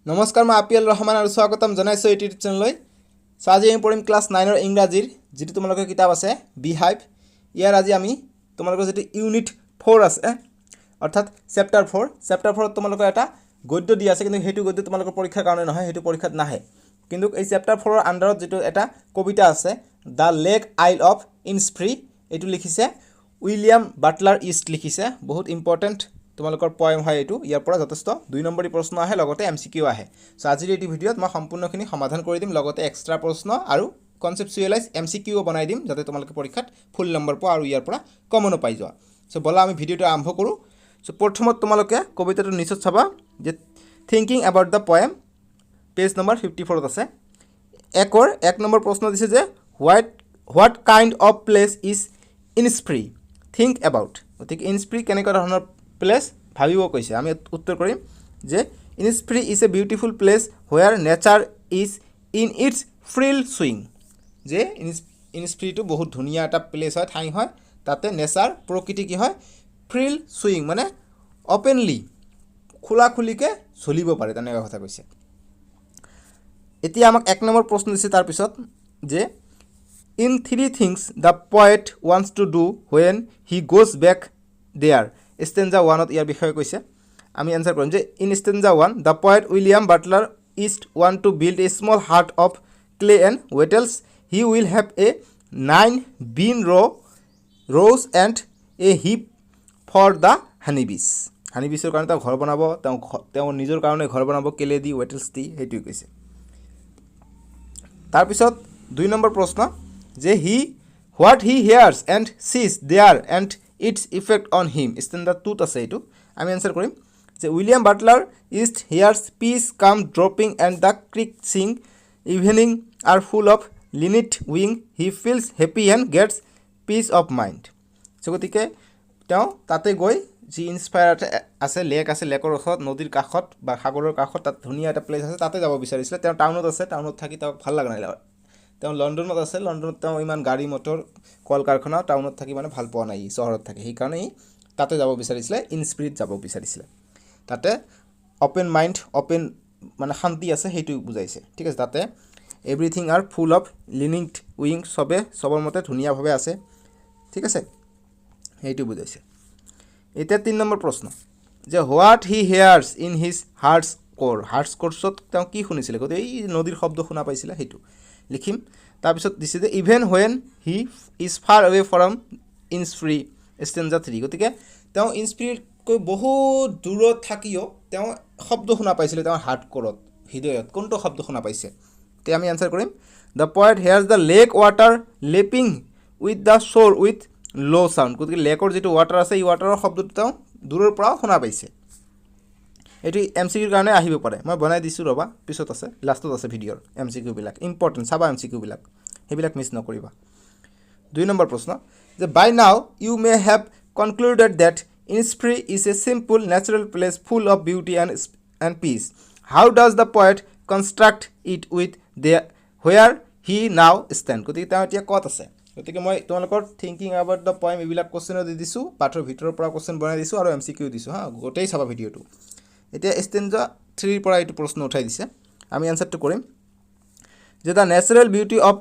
নমস্কাৰ মই আপিল ৰহমান আৰু স্বাগতম জনাইছোঁ এই ইউটিউব চেনেললৈ। সো আজি আমি পঢ়িম ক্লাছ 9ৰ ইংৰাজীৰ যেটো তোমালোকৰ কিতাপ আছে বিহাইভ। ইয়াৰ আজি আমি তোমালোকৰ যেটো ইউনিট 4 আছে অৰ্থাৎ চেপ্টাৰ 4 তোমালোকৰ এটা গদ্য দি আছে, কিন্তু হেতু গদ্য তোমালোকৰ পৰীক্ষাৰ কাৰণে নহয়, হেতু পৰীক্ষাত নাহে। কিন্তু এই চেপ্টাৰ 4ৰ আন্ডাৰত যেটো এটা কবিতা আছে দ্য লেক আইল অফ ইনছফ্ৰী, এটো লিখিছে উইলিয়াম বাটলাৰ ইষ্ট লিখিছে। বহুত ইম্পৰ্টেন্ট তোমালোকৰ পয়েম হয় এটো। ইয়াৰ পৰা যথেষ্ট 2 নম্বৰী প্ৰশ্ন আহে, লগতে এমসিকিউ আহে। সো আজিৰ এই ভিডিঅ'ত মই সম্পূৰ্ণখিনি সমাধান কৰি দিম, লগতে এক্সট্ৰা প্ৰশ্ন আৰু কনসেপচুৱেলাইজ এমসিকিউ বনাই দিম, যাতে তোমালোকে পৰীক্ষাত ফুল নম্বৰ পোৱা আৰু ইয়াৰ পৰা কমনো পাই যোৱা। সো বলা আমি ভিডিঅ'টো আৰম্ভ কৰোঁ। সো প্ৰথমত তোমালোকে কবিতাটো নিচত চাবা যে thinking about the poem, page number 54 আছে। এক নম্বৰ প্ৰশ্ন দিছে যে what kind of place is Innisfree, think about. গতিকে ইনছফ্ৰী কেনেকুৱা ধৰণৰ প্লেচ ভাবিব কৈছে। আমি উত্তৰ কৰিম যে Innisfree is a beautiful place where nature is in its full swing. যে ইনছফ্ৰীটো বহুত ধুনীয়া এটা প্লেচ হয়, ঠাই হয়, তাতে নেচাৰ প্ৰকৃতি কি হয় ফ্ৰিল সুইং, মানে অপেনলি খোলা খুলিকৈ চলিব পাৰে, তেনেকুৱা কথা কৈছে। এতিয়া আমাক 1 নম্বৰ প্ৰশ্ন দিছে তাৰপিছত যে in 3 things the poet wants to do when he goes back there. Stanza 1ত ইয়াৰ বিষয়ে কৈছে। আমি এনসাৰ কৰিম যে in stanza 1 the poet William Butler ইষ্ট want to build a small hut of clay and wattles. He will have a 9 bean rows and a hive for the honeybees. হানিবিজৰ কাৰণে তেওঁ ঘৰ বনাব, তেওঁ নিজৰ কাৰণে ঘৰ বনাব কেলে দি, ৱেটেলছ দি, সেইটোৱে কৈছে। তাৰপিছত 2 নম্বৰ প্ৰশ্ন যে what he hears and sees there and its effect on him. Standard 2ত আছে এইটো। আমি এনসাৰ কৰিম যে উইলিয়াম বাটলাৰ ইষ্ট hears peace come dropping and the cricket sings evening are full of linnet wing, he feels happy and gets peace of mind. So' গতিকে তেওঁ তাতে গৈ যি ইনস্পায়াৰ আছে, লেক আছে, লেকৰ ওচৰত নদীৰ কাষত বা সাগৰৰ কাষত তাত ধুনীয়া এটা প্লেচ আছে, তাতে যাব বিচাৰিছিলে। তেওঁ টাউনত আছে, টাউনত থাকি তেওঁক ভাল লগা নাই। তেওঁ লণ্ডনত আছে, লণ্ডনত তেওঁ ইমান গাড়ী মটৰ কল কাৰখানা, টাউনত থাকি মানে ভাল পোৱা নাই, চহৰত থাকে, সেইকাৰণে তাতে যাব বিচাৰিছিলে, ইনস্পিৰিট যাব বিচাৰিছিলে। তাতে অপেন মাইণ্ড, অপেন মানে শান্তি আছে, সেইটো বুজাইছে। ঠিক আছে, তাতে everything are full of linnet wing, চবৰ মতে ধুনীয়াভাৱে আছে। ঠিক আছে, সেইটো বুজাইছে। এতিয়া 3 নম্বৰ প্ৰশ্ন যে what he hears in his heart's core. Heart's কোৰ্ছত তেওঁ কি শুনিছিলে? গতিকে এই নদীৰ শব্দ শুনা পাইছিলে, সেইটো লিখিম। তাৰপিছত দিছে যে even when he is far away from Innisfree, stanza 3। গতিকে তেওঁ ইনছফ্ৰীতকৈ বহুত দূৰত থাকিও তেওঁ শব্দ শুনা পাইছিলে তেওঁৰ হাৰ্ট কোৰত, হৃদয়ত। কোনটো শব্দ শুনা পাইছে? তেতিয়া আমি এনসাৰ কৰিম the poet hears the lake water lapping with the shore with low' sound. গতিকে লেকৰ যিটো ৱাটাৰ আছে, এই ৱাটাৰৰ শব্দটো তেওঁ দূৰৰ পৰাও শুনা পাইছে। এইটো এমচিকিউৰ কাৰণে আহিব পাৰে, মই বনাই দিছোঁ, ৰ'বা, পিছত আছে, লাষ্টত আছে ভিডিঅ'ৰ এমচিকিউবিলাক। ইম্পৰ্টেণ্ট, চাবা এমচিকিউবিলাক, সেইবিলাক মিছ নকৰিবা। 2 নম্বৰ প্ৰশ্ন যে by now you may have concluded that Innisfree is a simple natural place full of beauty and peace. How does the poet construct it with where he now stand. গতিকে তেওঁ এতিয়া ক'ত আছে? গতিকে মই তোমালোকৰ থিংকিং এবাউট দ্য পয়েম এইবিলাক কুৱেশ্যনো দি দিছোঁ, পাঠৰ ভিতৰৰ পৰা কুৱেশ্যন বনাই দিছোঁ আৰু এমচিকিউ দিছোঁ। গোটেই চাবা ভিডিঅ'টো। এতিয়া ষ্টেঞ্জা 3ৰ পৰা এইটো প্ৰশ্ন উঠাই দিছে। আমি এনসাৰটো কৰিম যে the natural beauty of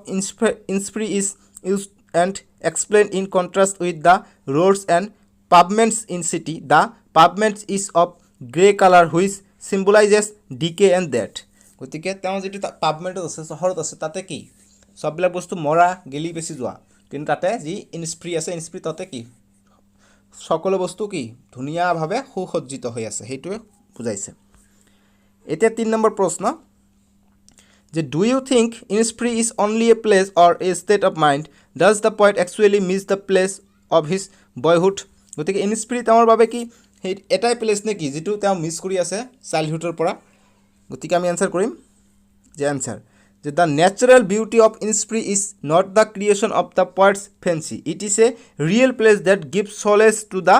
Innisfree is used and explain in contrast with the roads and pavements in city. The pavements is of grey colour which symbolizes decay and death. গতিকে তেওঁ যিটো পাভমেণ্টত আছে, চহৰত আছে, তাতে কি চববিলাক বস্তু মৰা গেলি বেছি যোৱা, কিন্তু তাতে যি ইনছফ্ৰী আছে, ইনছফ্ৰী তাতে কি সকলো বস্তু কি ধুনীয়াভাৱে সুসজ্জিত হৈ আছে, সেইটোৱে বুজাইছে। এতিয়া 3 নম্বৰ প্ৰশ্ন যে do you think Innisfree is only a place or a state of mind. Does the poet actually miss the place of his boyhood. গতিকে ইনছফ্ৰী তেওঁৰ বাবে কি সেই এটাই প্লেচ নে কি যিটো তেওঁ মিছ কৰি আছে চাইল্ডহুডৰ পৰা? গতিকে আমি এনসাৰ কৰিম যে এনসাৰ যে the natural beauty of Innisfree is not the creation of the poet's fancy, it is a real place that gives solace to the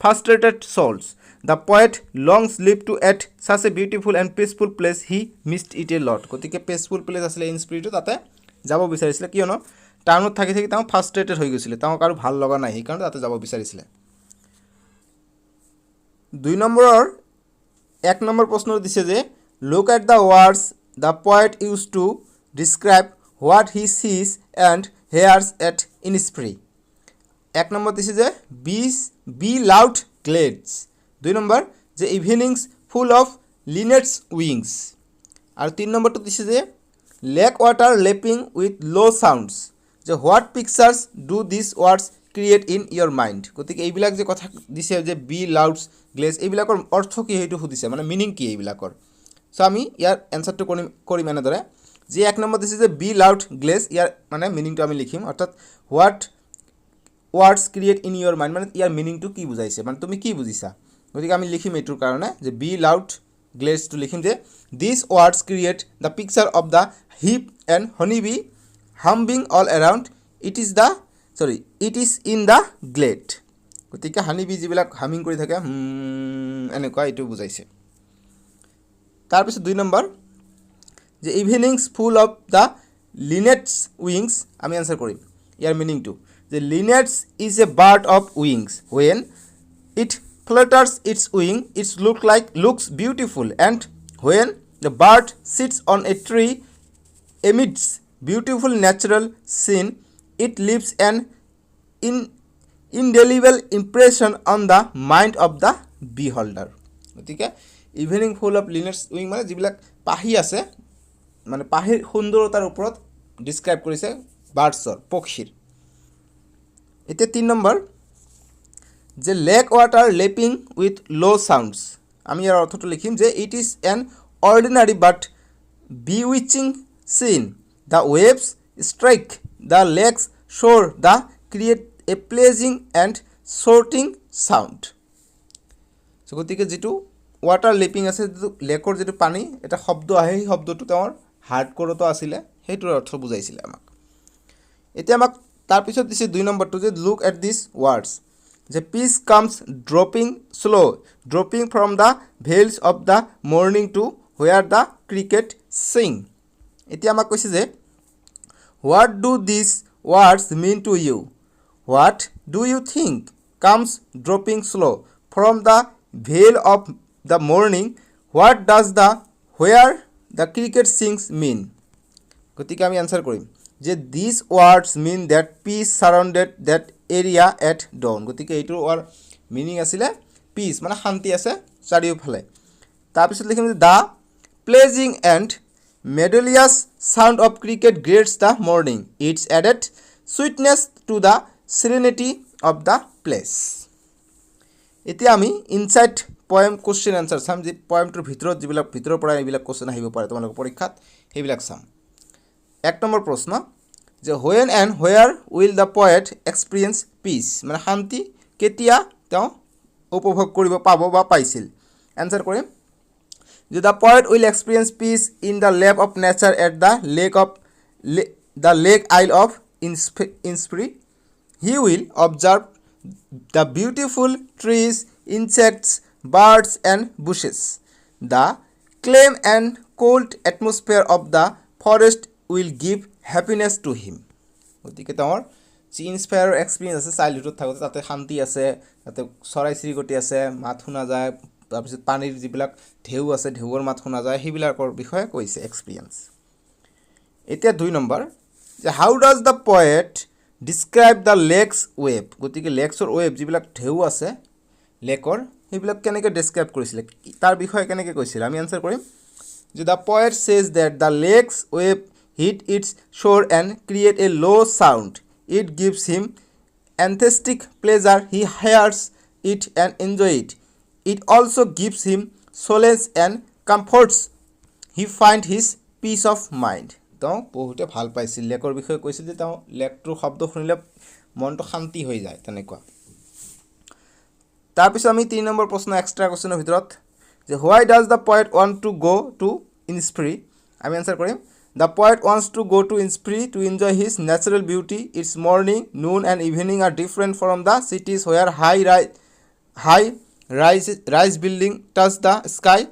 frustrated souls. The poet longs live to at such a beautiful and peaceful place, he missed it a lot. গতিকে peaceful place আছিলে ইনছফ্ৰীটো, তাতে যাব বিচাৰিছিলে, কিয়নো টাউনত থাকি থাকি তেওঁ ফ্ৰাষ্ট্ৰেটেড হৈ গৈছিলে, তেওঁক আৰু ভাল লগা নাই, সেইকাৰণে তাতে যাব বিচাৰিছিলে। 2 নম্বৰৰ 1 নম্বৰ প্ৰশ্ন দিছে যে look at the words the poet used to describe what he sees and hears at Innisfree. এক নম্বৰ দিছে যে বি লাউড গ্লেডস, 2 নম্বৰ যে evenings full of linnets wings, আৰু 3 নম্বৰটো দিছে যে lake water lapping with low sounds, যে what pictures do this words create in your mind. গতিকে এইবিলাক যে কথা দিছে যে বি লাউডস গ্লেডস, এইবিলাকৰ অৰ্থ কি সেইটো সুধিছে, মানে মিনিং কি এইবিলাকৰ। চ' আমি ইয়াৰ এনচাৰটো কৰিম এনেদৰে যে 1 নম্বৰ দিছে যে বি লাউড গ্লেডস, ইয়াৰ মানে মিনিংটো আমি লিখিম, অৰ্থাৎ what words create in your mind, মানে ইয়াৰ মিনিংটো কি বুজাইছে, মানে তুমি কি বুজিছা। গতিকে আমি লিখিম এইটোৰ কাৰণে যে বি লাউড গ্লেডছটো লিখিম যে দিছ words create the picture of the hive and honey bee হাম্বিং all around it is in the glade. গতিকে হানি বি যিবিলাক হামিং কৰি থাকে এনেকুৱা, এইটো বুজাইছে। তাৰপিছত 2 নম্বৰ যে evenings full of the linnets wings, আমি এনচাৰ কৰিম ইয়াৰ মিনিংটো যে linnets is a bird of wings, when it flutters its wing it looks beautiful, and when the bird sits on a tree amidst beautiful natural scene it leaves an indelible impression on the mind of the beholder. গতিকে evening full of লিনেটছ wing মানে যিবিলাক পাহি আছে, মানে পাহিৰ সুন্দৰতাৰ ওপৰত describe কৰিছে বাৰ্ডছৰ, পক্ষীৰ। এতিয়া 3 নম্বৰ যে lake water lapping with low sounds, আমি ইয়াৰ অৰ্থটো লিখিম যে it is an ordinary but bewitching scene, the waves strike the lakes shore the create a pleasing and শ্বৰ্টিং চাউণ্ড। চ' গতিকে যিটো ৱাটাৰ লেপিং আছে, যিটো লেকৰ যিটো পানী এটা শব্দ আহে, সেই শব্দটো তেওঁৰ হাৰ্ড কৰতো আছিলে, সেইটোৰ অৰ্থ বুজাইছিলে আমাক। এতিয়া আমাক তাৰপিছত দিছে 2 নম্বৰটো যে লুক এট দিছ ৱাৰ্ডছ, যে peace comes dropping from the veils of the morning to where the cricket sings. এতিয়া আমাক কৈছে যে what do this words mean to you, what do you think comes dropping from the veil of the morning, what does the where the cricket sings mean. গতিকে আমি answer কৰিম যে দিছ words mean that peace surrounded that area at dawn. গতিকে এইটোৰ meaning আছিলে piece, মানে শান্তি আছে চাৰিওফালে। তাৰপিছত লিখিম যে the pleasing and melodious sound of cricket greets the morning, it's added sweetness to the serenity of the place. এতিয়া আমি ইনচাইট পয়েম কুৱেশ্যন এনচাৰ চাম, যি পয়েমটোৰ ভিতৰত যিবিলাক ভিতৰৰ পৰা এইবিলাক কুৱেশ্যন আহিব পাৰে তোমালোকৰ পৰীক্ষাত, সেইবিলাক চাম। 1 নম্বৰ প্ৰশ্ন যে when and where will the poet experience peace, মানে শান্তি কেতিয়া তেওঁ উপভোগ কৰিব পাব বা পাইছিল। এনচাৰ কৰিম যে the poet will experience peace in the lap of nature at the lake isle of Innisfree. He will observe the beautiful trees, insects, birds and bushes. The calm and cold atmosphere of the forest will give happiness to him. গতিকে তেওঁৰ যি inspire experience আছে চাইল্ডহুডত থাকোঁতে, তাতে শান্তি আছে, তাতে চৰাই চিৰিকটি আছে, মাত শুনা যায়, তাৰপিছত পানীৰ যিবিলাক ঢেউ আছে, ঢেউৰ মাত শুনা যায়, সেইবিলাকৰ বিষয়ে কৈছে এক্সপিৰিয়েঞ্চ। এতিয়া 2 নম্বৰ যে how does the poet describe the lake's wave. গতিকে লেকছৰ ৱেভ যিবিলাক ঢেউ আছে লেকৰ, সেইবিলাক কেনেকৈ ডিছক্ৰাইব কৰিছিলে, তাৰ বিষয়ে কেনেকৈ কৈছিলে, আমি এনচাৰ কৰিম যে the poet says that the lake's wave hit its shore and create a low sound. It gives him enthusiastic pleasure. He hears it and enjoy it. It also gives him solace and comforts. He finds his peace of mind. তেওঁ বহুতে ভাল পাইছিল, লেকৰ বিষয়ে কৈছিল যে তেওঁ লেকটোৰ শব্দ শুনিলে মনটো শান্তি হৈ যায় তেনেকুৱা। তাৰপিছত আমি 3 নম্বৰ প্ৰশ্ন এক্সট্ৰা কুৱেশ্যনৰ ভিতৰত যে why does the poet want to go' to Innisfree, আমি এনচাৰ কৰিম The poet wants to go to Innisfree to enjoy his natural beauty. Its morning, noon and evening are different from the cities where high rise building touch the sky.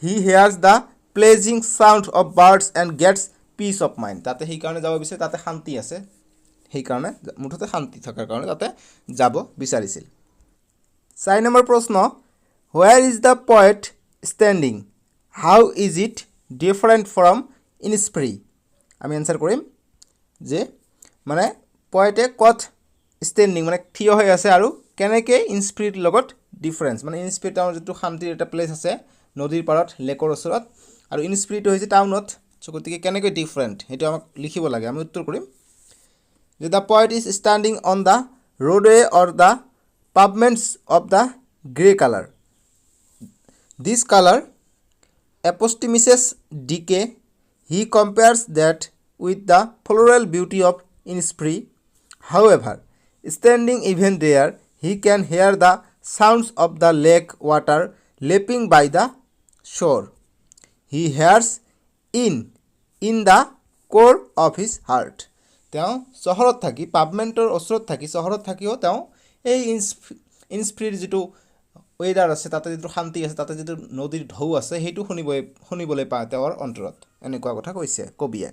He hears the pleasing sound of birds and gets peace of mind. তাতে সেই কাৰণে যাব বিচাৰে, তাতে শান্তি আছে, সেই কাৰণে মুঠতে শান্তি থকাৰ কাৰণে তাতে যাব বিচাৰিছিল। 4 নম্বৰ প্ৰশ্ন where is the poet standing? How is it different from Innisfree আমি এনচাৰ কৰিম যে মানে পয়েটে কত ষ্টেণ্ডিং মানে থিয় হৈ আছে আৰু কেনেকৈ ইনস্প্ৰীৰ লগত ডিফাৰেঞ্চ মানে ইনস্প্ৰী টাউনৰ যিটো শান্তিৰ এটা প্লেচ আছে নদীৰ পাৰত লেকৰ ওচৰত আৰু ইনস্প্ৰীটো হৈছে টাউনত চ' গতিকে কেনেকৈ ডিফাৰেণ্ট সেইটো আমাক লিখিব লাগে আমি উত্তৰ কৰিম যে the poet is standing on the roadway or the pavements of the grey color. This color epitomizes decay. He compares that with the floral beauty of Innisfree. However, standing even there, he can hear the sounds of the lake water lapping by the shore. He hears in the core of his heart. তেওঁ চহৰত থাকি পাভমেণ্টৰ ওচৰত থাকি চহৰত থাকিও তেওঁ এই ইনস্প্ৰীৰ যিটো ৱেডাৰ আছে তাতে যিটো শান্তি আছে তাতে যিটো নদীৰ ঢৌ আছে সেইটো শুনিবলৈ পায় তেওঁৰ অন্তৰত এনেকুৱা কথা কৈছে কবিয়ে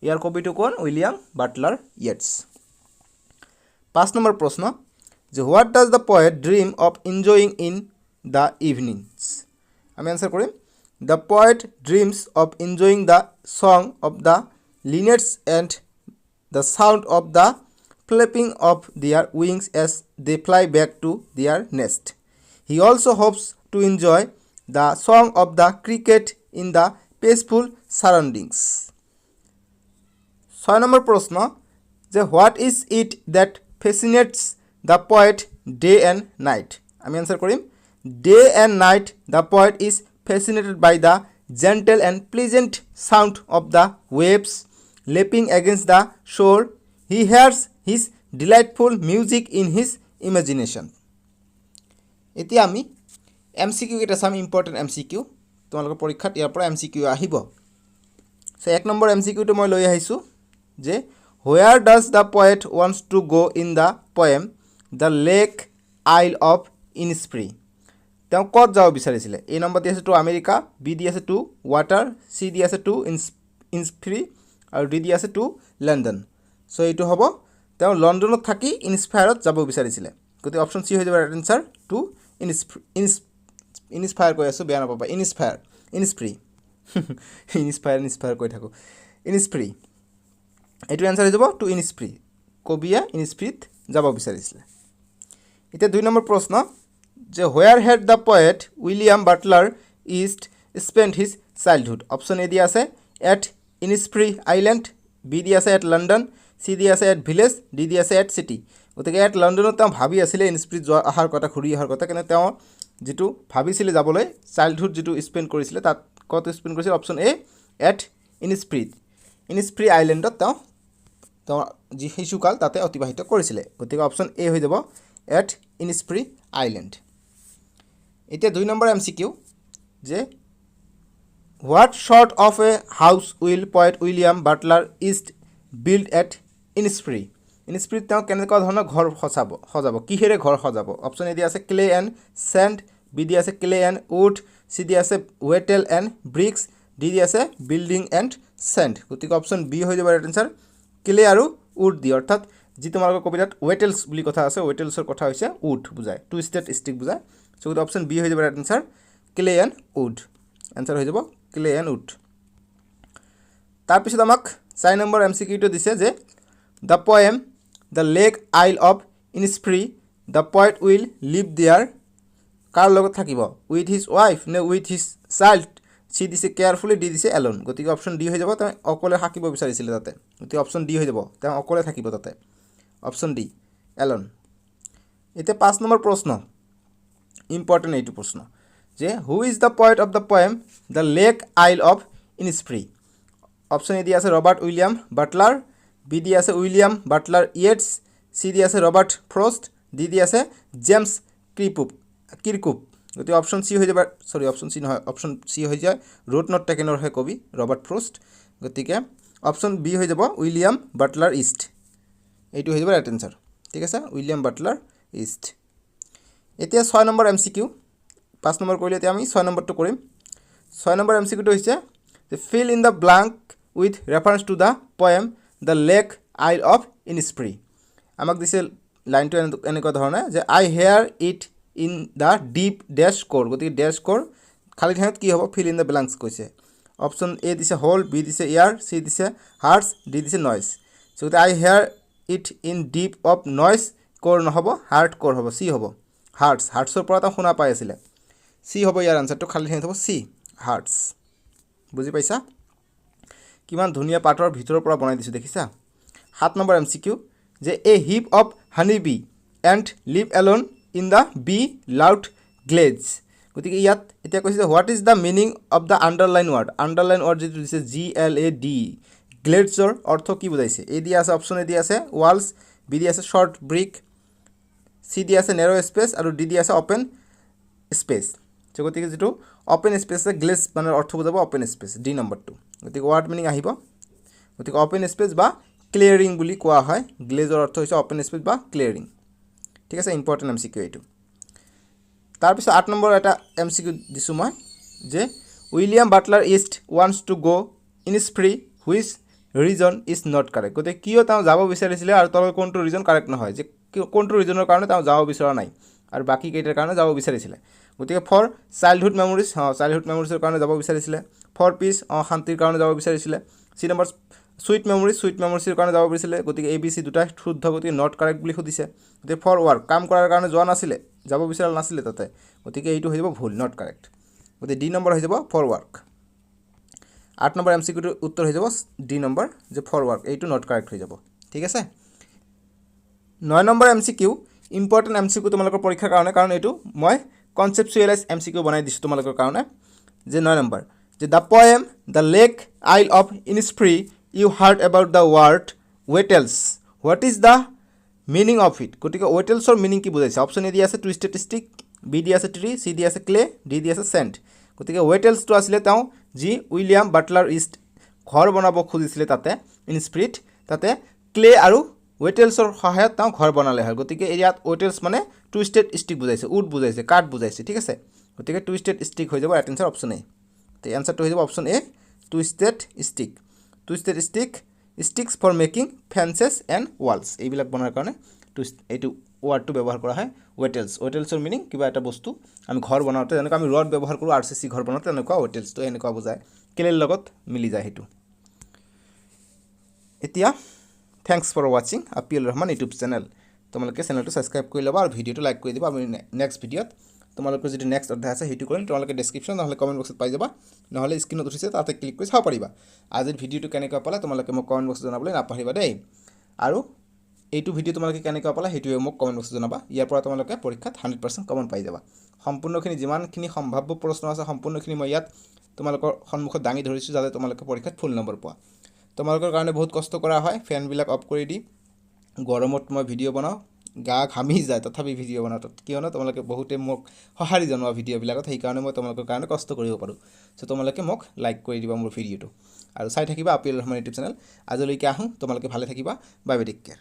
ইয়াৰ কবিটো কোন উইলিয়াম বাটলাৰ ইয়েটছ 5 নম্বৰ প্ৰশ্ন যে what does the poet dream of enjoying in the evenings আমি আনসাৰ কৰিম the poet dreams of enjoying the song of the linnets and the sound of the flapping of their wings as they fly back to their nest. He also hopes to enjoy the song of the cricket in the peaceful surroundings. 6 number প্রশ্ন যে what is it that fascinates the poet day and night? আমি answer Karim day and night the poet is fascinated by the gentle and pleasant sound of the waves lapping against the shore. He hears his delightful music in his imagination. এতিয়া আমি MCQ কেইটা চাম important MCQ তোমালোকৰ পৰীক্ষাত ইয়াৰ পৰা MCQ আহিব so 1 number MCQ টো মই লৈ আহিছোঁ যে where does the poet wants to go in the poem the lake isle of Innisfree তেওঁ ক'ত যাব বিচাৰিছিলে এ নম্বৰ দি আছে টু আমেৰিকা বি দি আছে টু ৱাটাৰ সি দি আছে টু ইনস্ফ্ৰী আৰু ডি দি আছে টু লণ্ডন সো এইটো হ'ব তেওঁ লণ্ডনত থাকি ইনস্পায়াৰত যাব বিচাৰিছিলে গতি অপচন সি হৈ যাব ৰাইট আনসাৰ টু ইনস্পায়াৰ কৈ আছো বেয়া নাপাবা ইনস্ফ্ৰী ইনস্পায়াৰ কৈ থাকো ইনস্ফ্ৰী এইটো আনসাৰ হৈ যাব টু ইনস্ফ্ৰী কবিয়া ইনস্ফ্ৰীত যাব বিচাৰিছিলে এতিয়া 2 নম্বৰ প্ৰশ্ন যে where had the poet William Butler Yeats spent his childhood option A দি আছে at Innisfree Island বি দি আছে at London সি দি আছে at village ডি দি আছে at city গতিকে at Londonত তেওঁ ভাবি আছিলে ইনস্প্ৰী যোৱা আহাৰ কথা ঘূৰি আহাৰ কথা কিন্তু তেওঁ যেটো ভাবিছিলে যাবলৈ চাইল্ডহুড যেটো স্পেন্ড কৰিছিলে তাত কত স্পেন্ড কৰিছিল অপচন এ at Innisfree আইল্যান্ডত তেওঁ যি শিশুকাল তাতে অতিবাহিত কৰিছিলে গতিকে অপচন এ হৈ যাব at Innisfree Island এতিয়া 2 নম্বৰ এমসিকিউ যে what sort of a house will poet William Butler Yeats build at Innisfree Innisfree তেওঁ কেনেকুৱা ধৰণৰ ঘৰ সজাব কিহেৰে ঘৰ সজাব অপচন এ দি আছে ক্লে এণ্ড স্যান্ড বি দি আছে ক্লে এণ্ড উড সি দি আছে ওয়েটেল এণ্ড ব্ৰিক্স ডি দি আছে বিল্ডিং এণ্ড স্যান্ড গতিকে অপচন বি হৈ যাব ৰাইট আনসাৰ ক্লে আৰু উড দি অৰ্থাৎ যি তোমালোকৰ কবিতাত ওয়েটেলছ বুলি কথা আছে ওয়েটেলছৰ কথা হৈছে উড বুজায় টুইষ্টেড ষ্টিক বুজায় সো অপচন বি হৈ যাব right answer clay and wood answer হৈ যাব ক্লে এণ্ড উড তাৰপিছত আমাক 4 নম্বৰ এমসিকিউটো দিছে যে the poem the lake isle of Innisfree the poet will live there কাৰ লগত থাকিব with his wife নে with his child সি দিছে কেয়াৰফুলি ডি দিছে alone গতিকে অপচন ডি হৈ যাব তেওঁ অকলে থাকিব বিচাৰিছিল তাতে গতিকে অপচন ডি হৈ যাব তেওঁ অকলে থাকিব তাতে অপচন ডি alone এতিয়া 5 নম্বৰ প্ৰশ্ন ইম্পৰ্টেন্ট এইটো প্ৰশ্ন যে who is the poet of the poem the lake isle of Innisfree option A দি আছে ৰবাৰ্ট উইলিয়াম বাটলাৰ বি দি আছে উইলিয়াম বাটলাৰ ইয়েটছ সি দি আছে ৰবাৰ্ট ফ্ৰষ্ট ডি দি আছে জেমছ কিৰকুপ গতিকে অপচন সি হৈ যাব সৰি অপচন সি নহয় অপচন সি হৈ যায় ৰোড নট টেকেনৰ হে কবি ৰবাৰ্ট ফ্ৰষ্ট গতিকে অপচন বি হৈ যাব উইলিয়াম বাটলাৰ ইষ্ট এইটো হৈ যাব ৰাইট আনসাৰ ঠিক আছে উইলিয়াম বাটলাৰ ইষ্ট এতিয়া 6 নম্বৰ এমসিকিউ 5 নম্বৰ কৰিলে এতিয়া আমি 6 নম্বৰটো কৰিম 6 নম্বৰ এমসিকিউটো হৈছে the fill in the blank with reference to the poem the lake isle of Innisfree আমাক দিছে লাইনটো এনেকুৱা ধৰণে যে I hear it in the deep dash core গতিকে dash core খালি ঠাইত কি হ'ব ফিল ইন দ্য ব্ল্যাঙ্কস কৈছে অপশ্যন এ দিছে হোল বি দিছে এয়াৰ চি দিছে হাৰ্টছ ডি দিছে noise so I hair it in deep of noise কোৰ নহ'ব হাৰ্ট কোৰ হ'ব চি হ'ব হাৰ্টছ হাৰ্টছৰ পৰা এটা শুনা পাই আছিলে চি হ'ব ইয়াৰ আনসাৰটো খালি ঠাইত হ'ব চি হাৰ্টছ বুজি পাইছা কিমান ধুনীয়া পাঠৰ ভিতৰৰ পৰা বনাই দিছো দেখিছা 7 নম্বৰ এমসিকিউ যে a hive of honey bee and live alone in the bee loud glade গতিকে ইয়াত এতিয়া কৈছে what is the meaning of the underline word যিটো দিছে GLAD গ্লেডছৰ অৰ্থ কি বুজাইছে এ দিয়া আছে অপশ্যন এ দিয়া আছে ৱালছ বি দিয়া আছে শ্বৰ্ট ব্ৰিক চি দিয়া আছে নেৰো স্পেচ আৰু ডি দিয়া আছে অপেন স্পেচ গতিকে যেটো অপেন স্পেচ আছে গ্লেজ মানে অৰ্থ বুজাব অপেন স্পেচ ডি নম্বৰটো গতিকে ৱাৰ্ড মিনিং আহিব গতিকে অপেন স্পেচ বা ক্লিয়াৰিং বুলি কোৱা হয় গ্লেজৰ অৰ্থ হৈছে অপেন স্পেচ বা ক্লিয়াৰিং ঠিক আছে ইম্পৰ্টেণ্ট এমসিকিউ এইটো তাৰপিছত 8 নম্বৰ এটা এমসিকিউ দিছো মই যে উইলিয়াম বাটলাৰ ইষ্ট wants to go Innisfree which reason is not correct গতিকে কিয় তেওঁ যাব বিচাৰিছিলে আৰু তলৰ কোনটো ৰিজন কাৰেক্ট নহয় যে কোনটো ৰিজনৰ কাৰণে তেওঁ যাব বিচৰা নাই আৰু বাকি কেইটাৰ কাৰণে যাব বিচাৰিছিলে গতিকে ফৰ চাইল্ডহুড মেমৰিজৰ কাৰণে যাব বিচাৰিছিলে ফৰ পিচ শান্তিৰ কাৰণে যাব বিচাৰিছিলে সি নম্বৰ সুইট মেমৰিজৰ কাৰণে যাব বিচাৰিছিলে গতিকে ABC দুটা শুদ্ধ গতিকে নট কাৰেক্ট বুলি সুধিছে গতিকে ফৰ ৱাৰ্ক কাম কৰাৰ কাৰণে যোৱা নাছিলে যাব বিচৰা নাছিলে তাতে গতিকে এইটো হৈ যাব ভুল নট কাৰেক্ট গতিকে ডি নম্বৰ হৈ যাব ফৰ ৱাৰ্ক 8 নম্বৰ এমসিকিউৰ উত্তৰ হৈ যাব ডি নম্বৰ যে ফৰ ৱাৰ্ক এইটো নট কাৰেক্ট হৈ যাব ঠিক আছে 9 নম্বৰ এমসিকিউ ইম্পৰ্টেণ্ট এমসিকিউ তোমালোকৰ পৰীক্ষাৰ কাৰণে কাৰণ এইটো মই কনসেপচুৱেলাইজ এমসিকিউ বনাই দিছো তোমালোকৰ কাৰণে যে 9 নম্বৰ যে the poem the lake isle of Innisfree you heard about the word wattles what is the meaning of it গতিকে ৱেটেলছৰ মিনিং কি বুজাইছে অপশ্যন এ দি আছে টুইষ্টেড ষ্টিক বি দি আছে ট্ৰি চি দি আছে ক্লে ডি দি আছে চেণ্ট গতিকে ৱেটেলছটো আছিলে তেওঁ যি উইলিয়াম বাটলাৰ ইষ্ট ঘৰ বনাব খুজিছিলে তাতে ইনিছফ্ৰীত তাতে ক্লে আৰু ৱেটেলছৰ সহায়ত তেওঁ ঘৰ বনালে হয় গতিকে ইয়াত ৱেটেলছ মানে টুইষ্টেড ষ্টিক বুজাইছে উড বুজাইছে কাঠ বুজাইছে ঠিক আছে গতিকে টুইষ্টেড ষ্টিক হৈ যাব ৰাইট আনসাৰ অপশ্যন এ তো এনসাৰটো হৈ যাব option A twisted stick sticks for making fences and walls এইবিলাক বনোৱাৰ কাৰণে এইটো ৱাৰ্ডটো ব্যৱহাৰ কৰা হয় ৱেটেলছৰ মিনিং কিবা এটা বস্তু আমি ঘৰ বনাওঁতে যেনেকৈ আমি ৰড ব্যৱহাৰ কৰোঁ RCC ঘৰ বনাওঁতে তেনেকুৱা ৱেটেলছটো এনেকুৱা বুজায় কেলেৰ লগত মিলি যায় সেইটো এতিয়া থ্যাংকস ফৰ ৱাচিং আপিল ৰহমান ইউটিউব চেনেল তোমালোকে চেনেলটো সাবস্ক্ৰাইব কৰি ল'বা আৰু ভিডিঅ'টো লাইক কৰি দিবা আমি নেক্সট ভিডিঅ'ত তোমালোকৰ যদি নেক্সট অধ্যায় আছে সেইটো কৰিম তোমালোকে ডেছক্ৰিপশ্যন নহলে কমেণ্ট বক্সত পাই যাবা নহলে স্ক্ৰীনত উঠিছে তাতে ক্লিক কৰি চাব পাৰিবা আজিৰ ভিডিঅ'টো কেনেকুৱা পালা তোমালোকে মোক কমেণ্ট বক্সত জনাবলৈ নাপাহৰিবা দেই আৰু এইটো ভিডিঅ' তোমালোকে কেনেকুৱা পালা সেইটোৱে মোক কমেণ্ট বক্সত জনাবা ইয়াৰ পৰা তোমালোকে পৰীক্ষাত 100% কমন পাই যাবা সম্পূৰ্ণখিনি যিমানখিনি সম্ভাৱ্য প্ৰশ্ন আছে সম্পূৰ্ণখিনি মই ইয়াত তোমালোকৰ সন্মুখত দাঙি ধৰিছো যাতে তোমালোকে পৰীক্ষাত ফুল নম্বৰ পোৱা তোমালোকৰ কাৰণে বহুত কষ্ট কৰা হয় ফেনবিলাক অফ কৰি দি গৰমত মই ভিডিঅ' বনাওঁ গা ঘামি যায় তথাপি ভিডিঅ' বনাওঁ কিয়নো তোমালোকে বহুতে মোক সঁহাৰি জনোৱা ভিডিঅ'বিলাকত সেইকাৰণে মই তোমালোকৰ কাৰণে কষ্ট কৰিব পাৰোঁ সো তোমালোকে মোক লাইক কৰি দিবা মোৰ ভিডিঅ'টো আৰু চাই থাকিবা আপিল ৰহমান ইউটিউব চেনেল আজিলৈকে আহোঁ তোমালোকে ভালে থাকিবা বাই বাই টেক কেয়াৰ